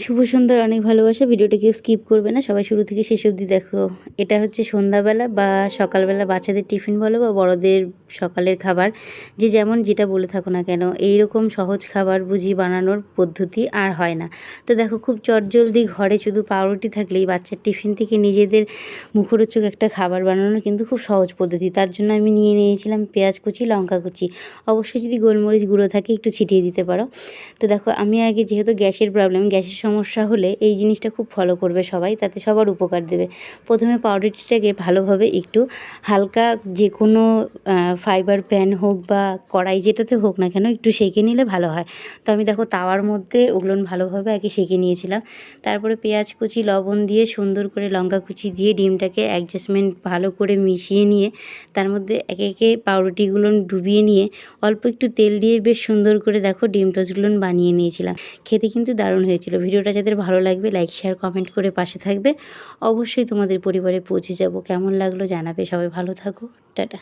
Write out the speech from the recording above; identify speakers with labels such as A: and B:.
A: শুভ সন্ধ্যার অনেক ভালোবাসা। ভিডিওটা কেউ স্কিপ করবে না, সবাই শুরু থেকে শেষ অবধি দেখো। এটা হচ্ছে সন্ধ্যাবেলা বা সকালবেলা বাচ্চাদের টিফিন বলো বা বড়দের সকালের খাবার, যে যেমন যেটা বলে থাকো না কেন, এইরকম সহজ খাবার বুঝি বানানোর পদ্ধতি আর হয় না। তো দেখো, খুব চটজলদি ঘরে শুধু পাউরুটি থাকলেই বাচ্চার টিফিন থেকে নিজেদের মুখরোচক একটা খাবার বানানোর কিন্তু খুব সহজ পদ্ধতি। তার জন্য আমি নিয়ে নিয়েছিলাম পেঁয়াজ কুচি, লঙ্কা কুচি, অবশ্যই যদি গোলমরিচ গুঁড়ো থাকে একটু ছিটিয়ে দিতে পারো। তো দেখো, আমি আগে যেহেতু গ্যাসের প্রবলেম, গ্যাসের সমস্যা হলে এই জিনিসটা খুব ফলো করবে সবাই, তাতে সবার উপকার দেবে। প্রথমে পাউরুটিটাকে ভালোভাবে একটু হালকা, যে কোনো ফাইবার প্যান হোক বা কড়াই যেটাতে হোক না কেন, একটু সেঁকে নিলে ভালো হয়। তো আমি দেখো তাওয়ার মধ্যে ওগুলো ভালোভাবে আগে সেঁকে নিয়েছিলাম। তারপরে পেঁয়াজ কুচি, লবণ দিয়ে সুন্দর করে লঙ্কা কুচি দিয়ে ডিমটাকে অ্যাডজাস্টমেন্ট ভালো করে মিশিয়ে নিয়ে তার মধ্যে একে একে পাউরুটিগুলো ডুবিয়ে নিয়ে অল্প একটু তেল দিয়ে বেশ সুন্দর করে দেখো ডিম টোস্টগুলো বানিয়ে নিয়েছিলাম। খেতে কিন্তু দারুণ হয়েছিল। ভিডিওটা যাদের ভালো লাগবে লাইক শেয়ার কমেন্ট করে পাশে থাকবে। অবশ্যই তোমাদের পরিবারে পৌঁছে যাব। কেমন লাগলো জানাবে। সবাই ভালো থাকো। টাটা।